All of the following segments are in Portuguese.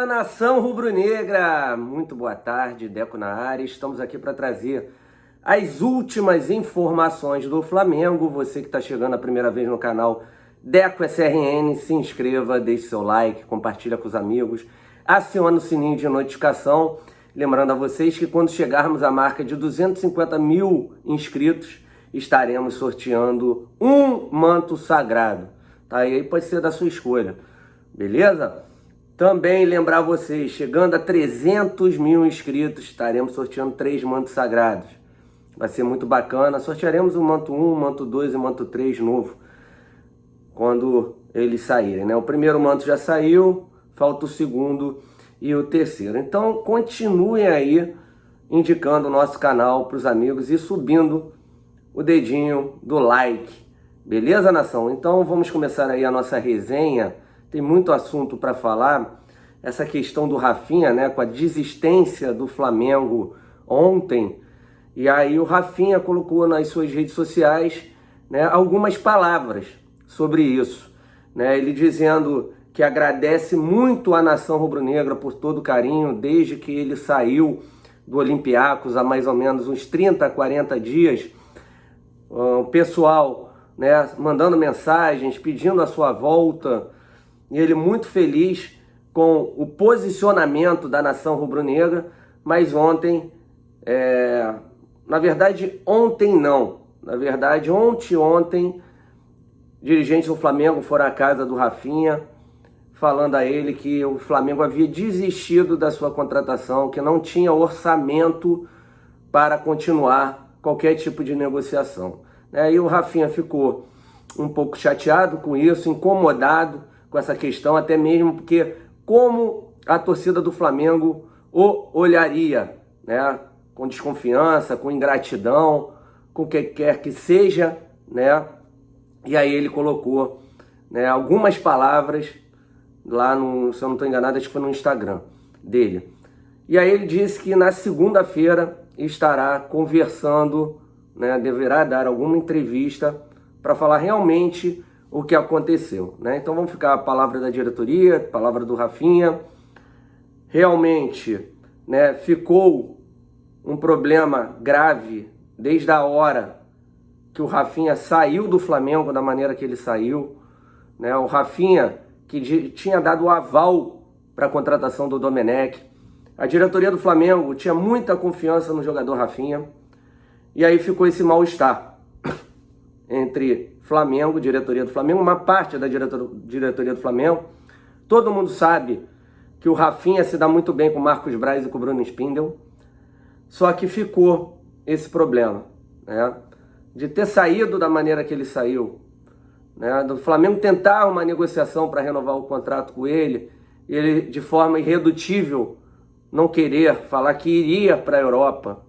Fala, nação rubro-negra! Muito boa tarde, Deco na área. Estamos aqui para trazer as últimas informações do Flamengo. Você que está chegando a primeira vez no canal Deco SRN, se inscreva, deixe seu like, compartilha com os amigos, acione o sininho de notificação. Lembrando a vocês que quando chegarmos à marca de 250 mil inscritos, estaremos sorteando um manto sagrado. Tá? E aí pode ser da sua escolha, beleza? Também lembrar vocês, chegando a 300 mil inscritos, estaremos sorteando 3 mantos sagrados. Vai ser muito bacana. Sortearemos o manto 1, o manto 2 e o manto 3 novo, quando eles saírem, né? O primeiro manto já saiu, falta o segundo e o terceiro. Então continuem aí indicando o nosso canal para os amigos e subindo o dedinho do like. Beleza, nação? Então vamos começar aí a nossa resenha. Tem muito assunto para falar. Essa questão do Rafinha, né, com a desistência do Flamengo ontem. E aí o Rafinha colocou nas suas redes sociais, né, algumas palavras sobre isso, né? Ele dizendo que agradece muito à nação rubro-negra por todo o carinho, desde que ele saiu do Olympiacos há mais ou menos uns 30, 40 dias. O pessoal, né, mandando mensagens, pedindo a sua volta. E ele muito feliz com o posicionamento da nação rubro-negra, mas ontem, na verdade ontem não, na verdade ontem, dirigentes do Flamengo foram à casa do Rafinha, falando a ele que o Flamengo havia desistido da sua contratação, que não tinha orçamento para continuar qualquer tipo de negociação. E o Rafinha ficou um pouco chateado com isso, incomodado com essa questão, até mesmo porque como a torcida do Flamengo o olharia, né? Com desconfiança, com ingratidão, com o que quer que seja, né? E aí ele colocou, né, algumas palavras lá no, se eu não estou enganado, acho que foi no Instagram dele. E aí ele disse que na segunda-feira estará conversando, né, deverá dar alguma entrevista para falar realmente o que aconteceu, né? Então vamos ficar a palavra da diretoria, a palavra do Rafinha. Realmente, né, ficou um problema grave desde a hora que o Rafinha saiu do Flamengo da maneira que ele saiu, né? O Rafinha que tinha dado o aval para a contratação do Domenech. A diretoria do Flamengo tinha muita confiança no jogador Rafinha. E aí ficou esse mal-estar entre Flamengo, diretoria do Flamengo, uma parte da diretoria do Flamengo. Todo mundo sabe que o Rafinha se dá muito bem com o Marcos Braz e com o Bruno Spindel. Só que ficou esse problema, né, de ter saído da maneira que ele saiu, né, do Flamengo tentar uma negociação para renovar o contrato com ele, ele de forma irredutível não querer falar que iria para a Europa.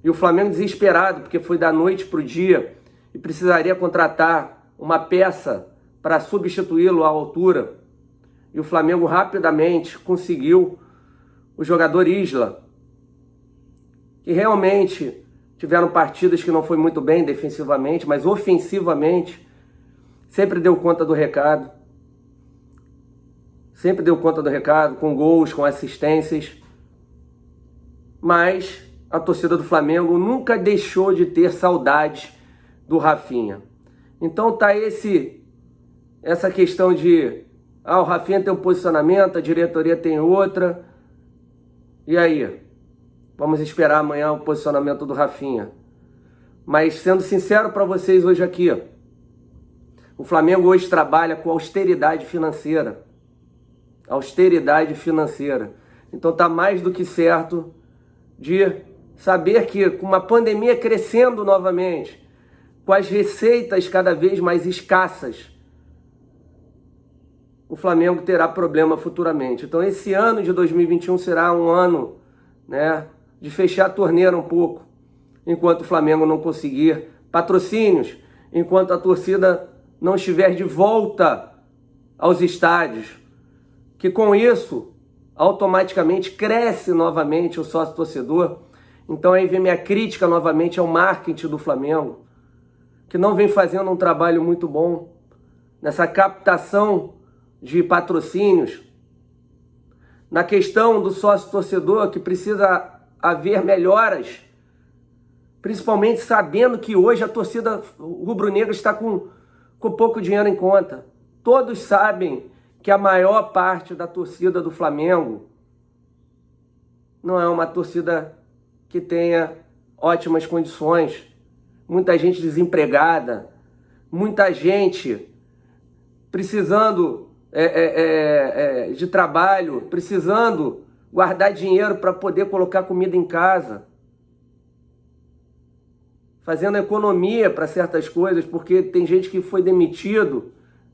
E o Flamengo desesperado, porque foi da noite para o dia e precisaria contratar uma peça para substituí-lo à altura. E o Flamengo rapidamente conseguiu o jogador Isla, que realmente tiveram partidas que não foi muito bem defensivamente, mas ofensivamente sempre deu conta do recado. Sempre deu conta do recado, com gols, com assistências. Mas a torcida do Flamengo nunca deixou de ter saudades do Rafinha. Então tá essa questão de o Rafinha tem um posicionamento, a diretoria tem outra. E aí? Vamos esperar amanhã o posicionamento do Rafinha. Mas sendo sincero para vocês hoje aqui, o Flamengo hoje trabalha com austeridade financeira. Austeridade financeira. Então tá mais do que certo de saber que com uma pandemia crescendo novamente, com as receitas cada vez mais escassas, o Flamengo terá problema futuramente. Então esse ano de 2021 será um ano, né, de fechar a torneira um pouco, enquanto o Flamengo não conseguir patrocínios, enquanto a torcida não estiver de volta aos estádios, que com isso automaticamente cresce novamente o sócio-torcedor. Então aí vem minha crítica novamente ao marketing do Flamengo, que não vem fazendo um trabalho muito bom nessa captação de patrocínios, na questão do sócio-torcedor, que precisa haver melhoras, principalmente sabendo que hoje a torcida rubro-negra está com pouco dinheiro em conta. Todos sabem que a maior parte da torcida do Flamengo não é uma torcida que tenha ótimas condições. Muita gente desempregada, muita gente precisando de trabalho, precisando guardar dinheiro para poder colocar comida em casa, fazendo economia para certas coisas, porque tem gente que foi demitido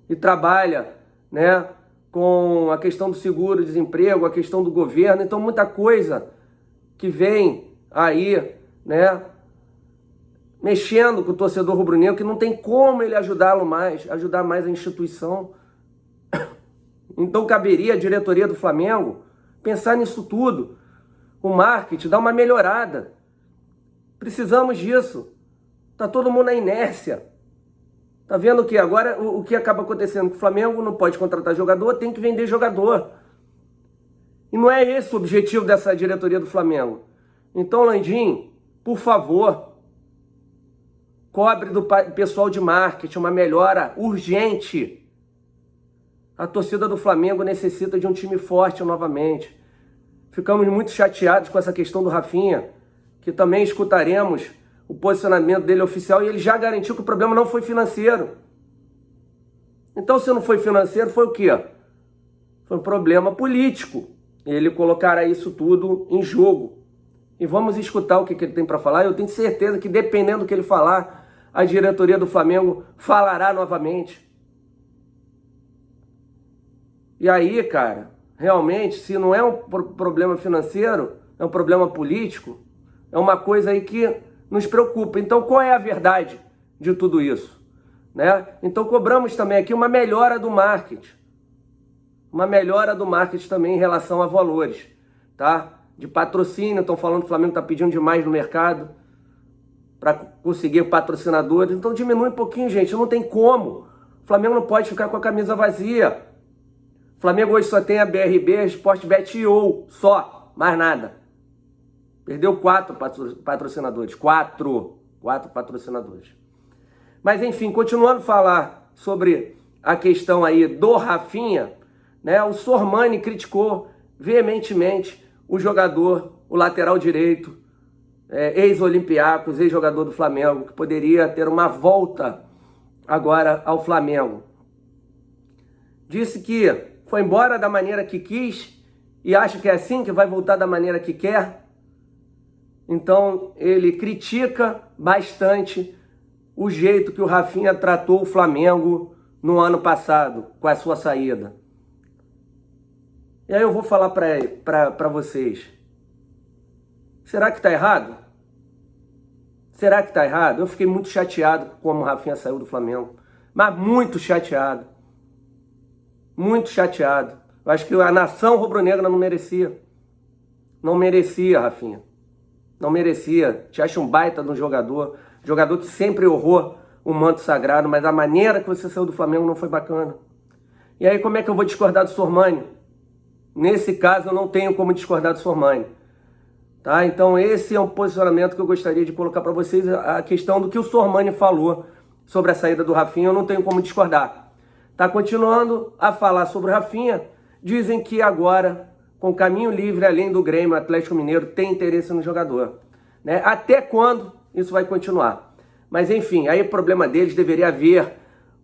e trabalha, né, com a questão do seguro-desemprego, a questão do governo. Então muita coisa que vem aí, né, mexendo com o torcedor rubro-negro, que não tem como ele ajudar mais a instituição. Então caberia a diretoria do Flamengo pensar nisso tudo, o marketing, dar uma melhorada. Precisamos disso. Tá todo mundo na inércia. Tá vendo que agora o que acaba acontecendo? Que o Flamengo não pode contratar jogador, tem que vender jogador. E não é esse o objetivo dessa diretoria do Flamengo. Então, Landim, por favor, cobre do pessoal de marketing uma melhora urgente. A torcida do Flamengo necessita de um time forte novamente. Ficamos muito chateados com essa questão do Rafinha, que também escutaremos o posicionamento dele oficial, e ele já garantiu que o problema não foi financeiro. Então, se não foi financeiro, foi o quê? Foi um problema político. Ele colocará isso tudo em jogo. E vamos escutar o que ele tem para falar. Eu tenho certeza que, dependendo do que ele falar, a diretoria do Flamengo falará novamente. E aí, cara, realmente, se não é um problema financeiro, é um problema político, é uma coisa aí que nos preocupa. Então, qual é a verdade de tudo isso? Né? Então, cobramos também aqui uma melhora do marketing. Uma melhora do marketing também em relação a valores, tá? De patrocínio, estão falando que o Flamengo está pedindo demais no mercado para conseguir patrocinadores. Então, diminui um pouquinho, gente. Não tem como. O Flamengo não pode ficar com a camisa vazia. O Flamengo hoje só tem a BRB, a Sportbet e ou só, mais nada. Perdeu 4 patrocinadores. 4 patrocinadores. Mas, enfim, continuando a falar sobre a questão aí do Rafinha, né? O Sormani criticou veementemente o jogador, o lateral direito, ex-Olympiacos, ex-jogador do Flamengo, que poderia ter uma volta agora ao Flamengo. Disse que foi embora da maneira que quis e acha que é assim que vai voltar da maneira que quer. Então ele critica bastante o jeito que o Rafinha tratou o Flamengo no ano passado, com a sua saída. E aí eu vou falar para vocês. Será que está errado? Será que está errado? Eu fiquei muito chateado com como o Rafinha saiu do Flamengo. Mas muito chateado. Muito chateado. Eu acho que a nação rubro-negra não merecia. Não merecia, Rafinha. Não merecia. Te acha um baita de um jogador. Jogador que sempre honrou o manto sagrado. Mas a maneira que você saiu do Flamengo não foi bacana. E aí como é que eu vou discordar do Sormani? Nesse caso eu não tenho como discordar do Sormani. Tá? Então esse é um posicionamento que eu gostaria de colocar para vocês. A questão do que o Sormani falou sobre a saída do Rafinha, eu não tenho como discordar. Tá continuando a falar sobre o Rafinha. Dizem que agora, com caminho livre, além do Grêmio, o Atlético Mineiro tem interesse no jogador. Né? Até quando isso vai continuar? Mas enfim, aí o problema deles, deveria haver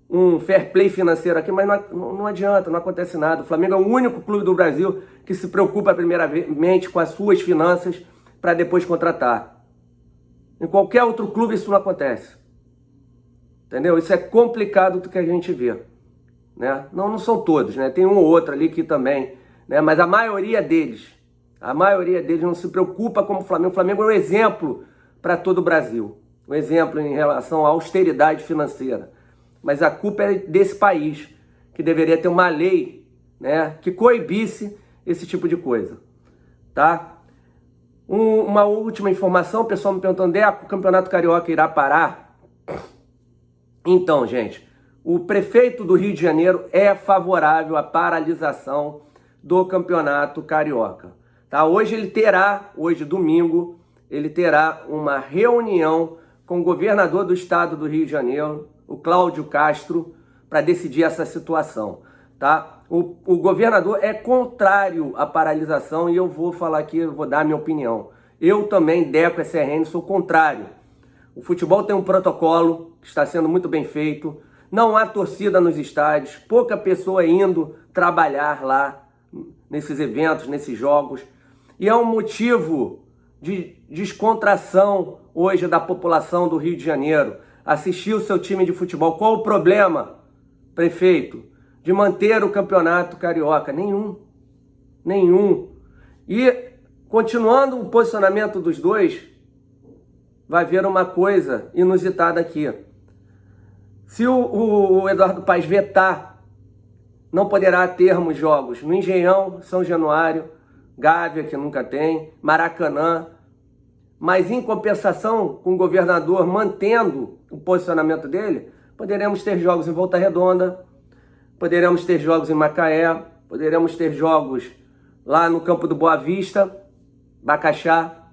um fair play financeiro aqui, mas não adianta, não acontece nada. O Flamengo é o único clube do Brasil que se preocupa primeiramente com as suas finanças para depois contratar. Em qualquer outro clube isso não acontece. Entendeu? Isso é complicado do que a gente vê. Né? Não são todos, né? Tem um ou outro ali que também, né? Mas a maioria deles não se preocupa como o Flamengo. O Flamengo é um exemplo para todo o Brasil. Um exemplo em relação à austeridade financeira. Mas a culpa é desse país, que deveria ter uma lei, né, que coibisse esse tipo de coisa. Tá? Uma última informação, o pessoal me perguntando, o Campeonato Carioca irá parar? Então, gente, o prefeito do Rio de Janeiro é favorável à paralisação do Campeonato Carioca. Tá? Hoje domingo, ele terá uma reunião com o governador do estado do Rio de Janeiro, o Cláudio Castro, para decidir essa situação. Tá? O governador é contrário à paralisação e eu vou falar aqui, eu vou dar a minha opinião. Eu também, Deco SRN, sou contrário. O futebol tem um protocolo que está sendo muito bem feito, não há torcida nos estádios, pouca pessoa indo trabalhar lá nesses eventos, nesses jogos, e é um motivo de descontração hoje da população do Rio de Janeiro assistir o seu time de futebol. Qual o problema, prefeito, de manter o Campeonato Carioca? Nenhum. E continuando o posicionamento dos dois, vai haver uma coisa inusitada aqui. Se o Eduardo Paes vetar, não poderá termos jogos no Engenhão, São Januário, Gávea, que nunca tem, Maracanã. Mas em compensação, com o governador mantendo o posicionamento dele, poderemos ter jogos em Volta Redonda, poderemos ter jogos em Macaé, poderemos ter jogos lá no campo do Boa Vista, Bacaxá.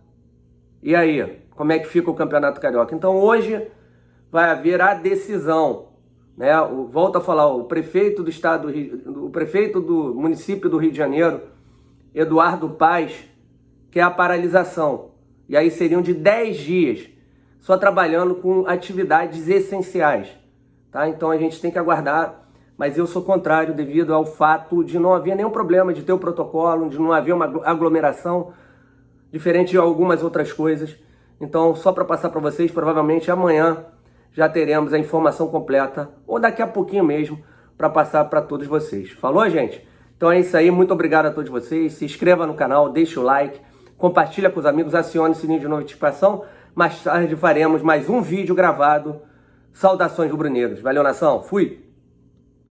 E aí, como é que fica o Campeonato Carioca? Então hoje vai haver a decisão, né? Volto a falar, o prefeito do estado, o prefeito do município do Rio de Janeiro, Eduardo Paes, quer a paralisação. E aí seriam de 10 dias, só trabalhando com atividades essenciais. Tá? Então a gente tem que aguardar, mas eu sou contrário devido ao fato de não haver nenhum problema de ter o protocolo, de não haver uma aglomeração, diferente de algumas outras coisas. Então, só para passar para vocês, provavelmente amanhã já teremos a informação completa, ou daqui a pouquinho mesmo, para passar para todos vocês. Falou, gente? Então é isso aí, muito obrigado a todos vocês. Se inscreva no canal, deixe o like, compartilha com os amigos, acione o sininho de notificação. Mais tarde faremos mais um vídeo gravado. Saudações rubro-negras. Valeu, nação. Fui!